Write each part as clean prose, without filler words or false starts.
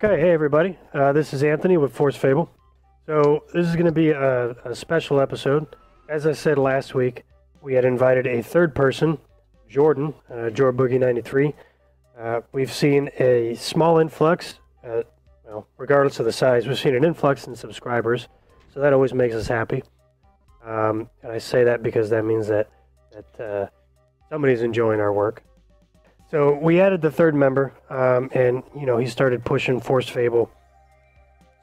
Okay, hey everybody. This is Anthony with Forced Fable. So this is going to be a special episode. As I said last week, we had invited a third person, Jordan, jorboogie93. We've seen a small influx, regardless of the size, we've seen an influx in subscribers, so that always makes us happy. And I say that because that means that somebody's enjoying our work. So we added the third member, and he started pushing Forced Fable.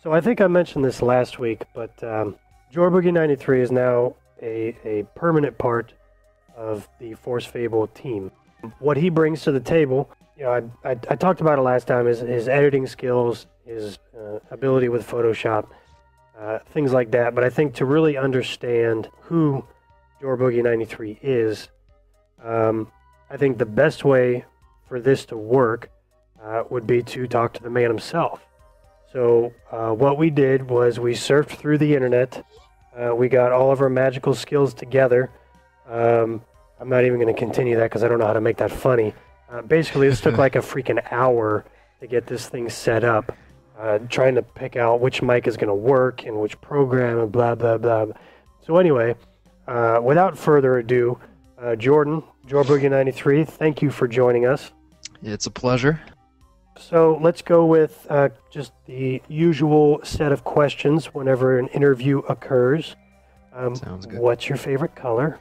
So I think I mentioned this last week, but jorboogie93 is now a permanent part of the Forced Fable team. What he brings to the table, I talked about it last time, is his editing skills, his ability with Photoshop, things like that. But I think to really understand who jorboogie93 is, I think the best way for this to work would be to talk to the man himself. So what we did was we surfed through the internet. We got all of our magical skills together. I'm not even going to continue that because I don't know how to make that funny. Basically, this took like a freaking hour to get this thing set up, trying to pick out which mic is going to work and which program and blah, blah, blah. So anyway, without further ado, Jordan, jorboogie93, thank you for joining us. It's a pleasure. So let's go with just the usual set of questions whenever an interview occurs. Sounds good. What's your favorite color?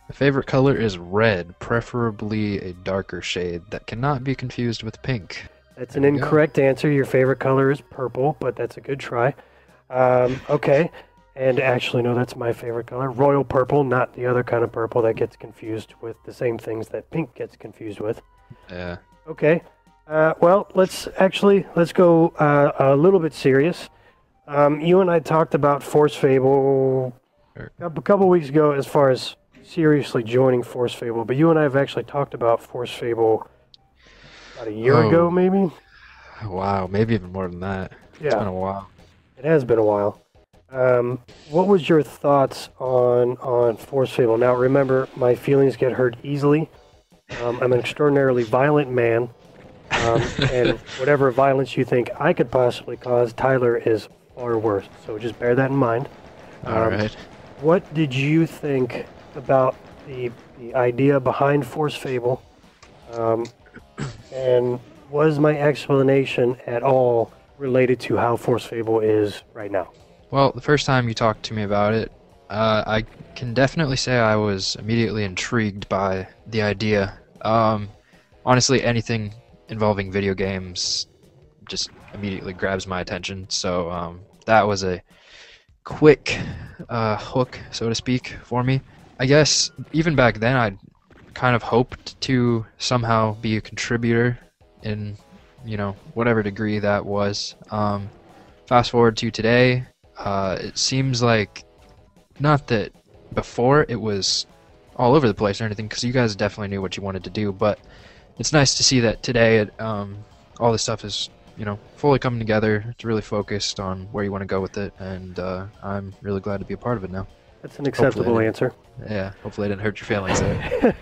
My favorite color is red, preferably a darker shade that cannot be confused with pink. That's an incorrect answer. Your favorite color is purple, but that's a good try. Okay. And actually, no, that's my favorite color. Royal purple, not the other kind of purple that gets confused with the same things that pink gets confused with. Yeah. Okay. Well, let's go a little bit serious. You and I talked about Forced Fable a couple weeks ago as far as seriously joining Forced Fable, but you and I have actually talked about Forced Fable about a year ago, maybe? Wow, maybe even more than that. Yeah. It's been a while. It has been a while. What was your thoughts on Forced Fable? Now, remember, my feelings get hurt easily. I'm an extraordinarily violent man, and whatever violence you think I could possibly cause, Tyler is far worse. So just bear that in mind. All right. What did you think about the idea behind Forced Fable? And was my explanation at all related to how Forced Fable is right now? Well, the first time you talked to me about it, I can definitely say I was immediately intrigued by the idea. Honestly, anything involving video games just immediately grabs my attention, so that was a quick hook, so to speak, for me. I guess even back then I'd kind of hoped to somehow be a contributor in, whatever degree that was. Fast forward to today, it seems like, not that before it was all over the place or anything, because you guys definitely knew what you wanted to do, but it's nice to see that today all this stuff is, fully coming together. It's really focused on where you want to go with it, and I'm really glad to be a part of it now. That's an acceptable answer. Yeah, hopefully I didn't hurt your feelings there.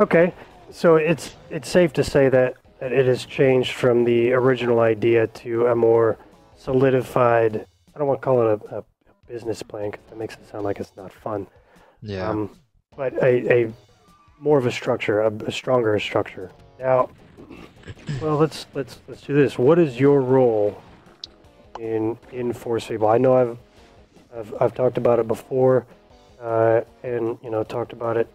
Okay, so it's safe to say that it has changed from the original idea to a more solidified, I don't want to call it a business plan because that makes it sound like it's not fun. Yeah. But a more of a structure, a stronger structure. Now, well, let's do this. What is your role in Forced Fable? I know I've talked about it before, and talked about it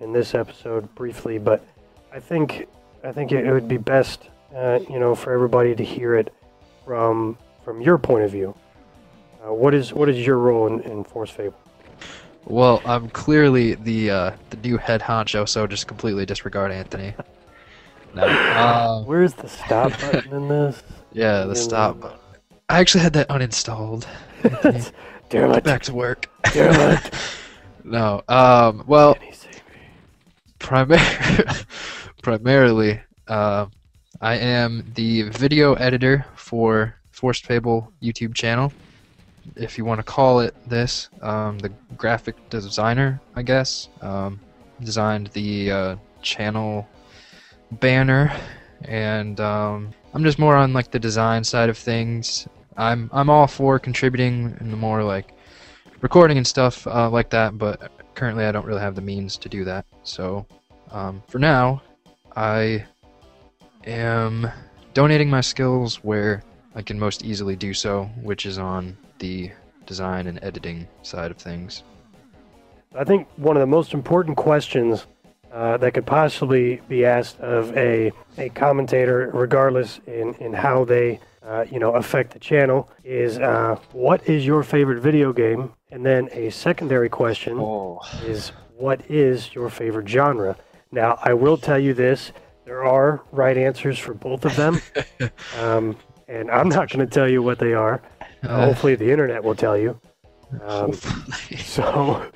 in this episode briefly, but I think it would be best, for everybody to hear it from your point of view. What is your role in Forced Fable? Well, I'm clearly the new head honcho, so just completely disregard Anthony. No. Where's the stop button in this? Yeah, the stop button. I actually had that uninstalled. Damn it! Back to work. Damn it! No. Well, Can he save me? Primarily, I am the video editor for Forced Fable YouTube channel, if you want to call it this. The graphic designer, I guess, designed the channel banner and I'm just more on like the design side of things. I'm all for contributing in the more like recording and stuff like that, but currently I don't really have the means to do that. So for now, I am donating my skills where I can most easily do so, which is on the design and editing side of things. I think one of the most important questions that could possibly be asked of a commentator, regardless in how they affect the channel, is what is your favorite video game? And then a secondary question is, what is your favorite genre? Now, I will tell you this, there are right answers for both of them, and I'm not going to tell you what they are. Hopefully the internet will tell you. So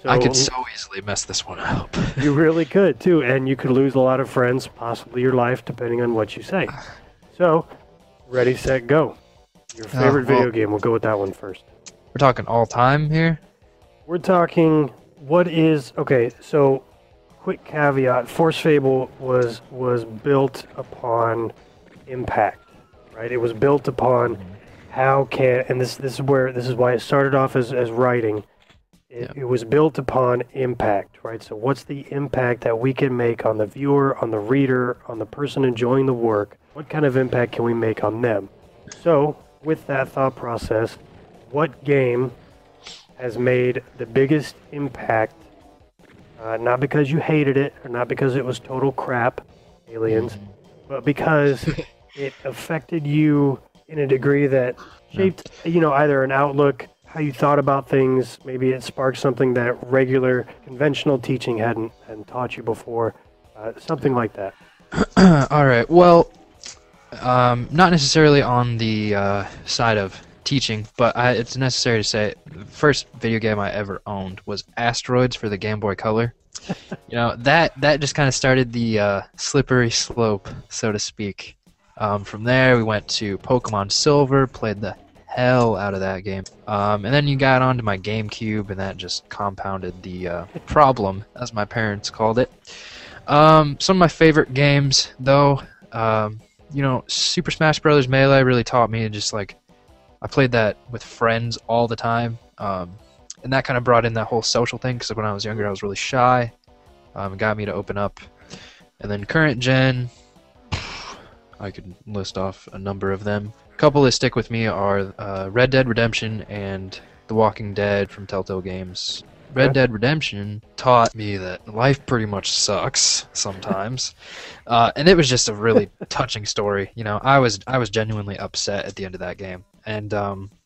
I could so easily mess this one up. You really could, too, and you could lose a lot of friends, possibly your life, depending on what you say. So, ready, set, go. Your favorite video game, we'll go with that one first. We're talking all-time here? We're talking, what is, okay, so, quick caveat, Forced Fable was built upon impact, right? It was built upon how can, and this is why it started off as writing. It was built upon impact, right? So what's the impact that we can make on the viewer, on the reader, on the person enjoying the work? What kind of impact can we make on them? So with that thought process, what game has made the biggest impact, not because you hated it, or not because it was total crap, Aliens, but because it affected you in a degree that shaped, either an outlook, how you thought about things, maybe it sparked something that regular conventional teaching hadn't taught you before, something like that. All right, well, not necessarily on the side of teaching, but it's necessary to say the first video game I ever owned was Asteroids for the Game Boy Color. That just kind of started the slippery slope, so to speak. From there, we went to Pokemon Silver, played the hell out of that game. And then you got onto my GameCube, and that just compounded the problem, as my parents called it. Some of my favorite games, though, Super Smash Bros. Melee really taught me to just, like, I played that with friends all the time. And that kind of brought in that whole social thing, because when I was younger, I was really shy. It got me to open up. And then current gen, I could list off a number of them. A couple that stick with me are Red Dead Redemption and The Walking Dead from Telltale Games. Red Dead Redemption taught me that life pretty much sucks sometimes, and it was just a really touching story. I was genuinely upset at the end of that game. And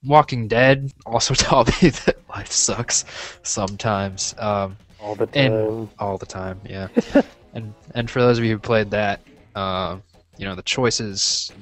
Walking Dead also taught me that life sucks sometimes. All the time. All the time, yeah. and for those of you who played that, the choices,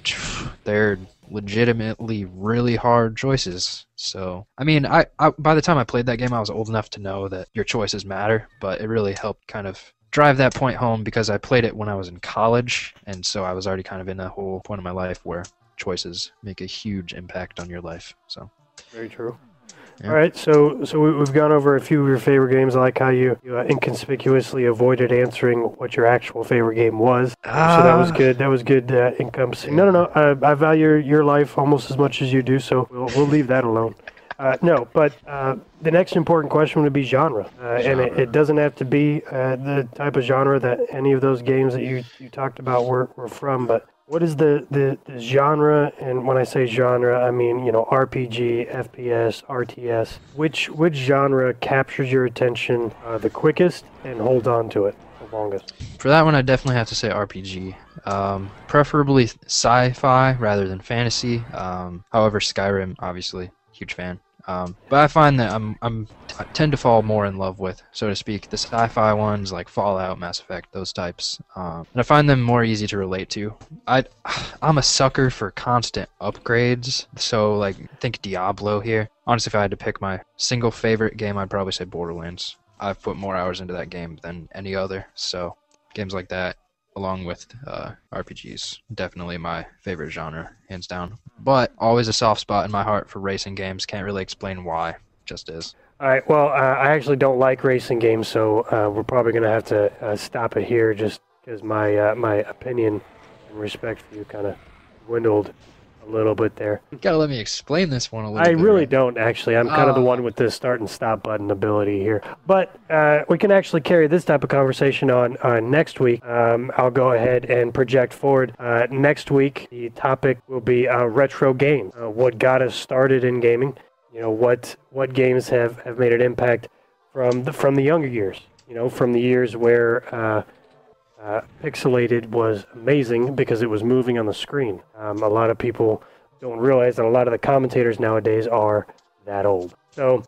they're legitimately really hard choices. So, I mean, I by the time I played that game, I was old enough to know that your choices matter, but it really helped kind of drive that point home because I played it when I was in college, and so I was already kind of in a whole point of my life where choices make a huge impact on your life. So very true. Yeah. All right, so we've gone over a few of your favorite games. I like how you inconspicuously avoided answering what your actual favorite game was. So that was good. That was good encompassing. No. I value your life almost as much as you do, so we'll leave that alone. But the next important question would be genre. And it doesn't have to be the type of genre that any of those games that you talked about were from, but what is the genre? And when I say genre, I mean, RPG, FPS, RTS. Which genre captures your attention the quickest and holds on to it the longest? For that one, I definitely have to say RPG. Preferably sci-fi rather than fantasy. However, Skyrim, obviously, huge fan. But I find that I tend to fall more in love with, so to speak, the sci-fi ones like Fallout, Mass Effect, those types. And I find them more easy to relate to. I'm a sucker for constant upgrades, so like think Diablo here. Honestly, if I had to pick my single favorite game, I'd probably say Borderlands. I've put more hours into that game than any other, so games like that, along with RPGs, definitely my favorite genre, hands down. But always a soft spot in my heart for racing games. Can't really explain why, just is. All right, well, I actually don't like racing games, so we're probably going to have to stop it here just because my opinion and respect for you kind of dwindled a little bit there. You gotta let me explain this one a little I bit. really right? don't, actually. I'm kind of the one with the start and stop button ability here. But we can actually carry this type of conversation on next week. I'll go ahead and project forward. Next week, the topic will be retro games. What got us started in gaming. You know, what games have made an impact from the younger years. You know, from the years where pixelated was amazing because it was moving on the screen. A lot of people don't realize that a lot of the commentators nowadays are that old. So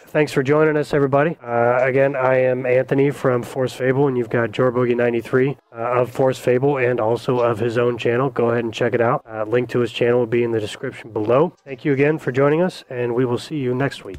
thanks for joining us, everybody. Again, I am Anthony from Forced Fable, and you've got jorboogie93 of Forced Fable and also of his own channel. Go ahead and check it out. Link to his channel will be in the description below. Thank you again for joining us, and we will see you next week.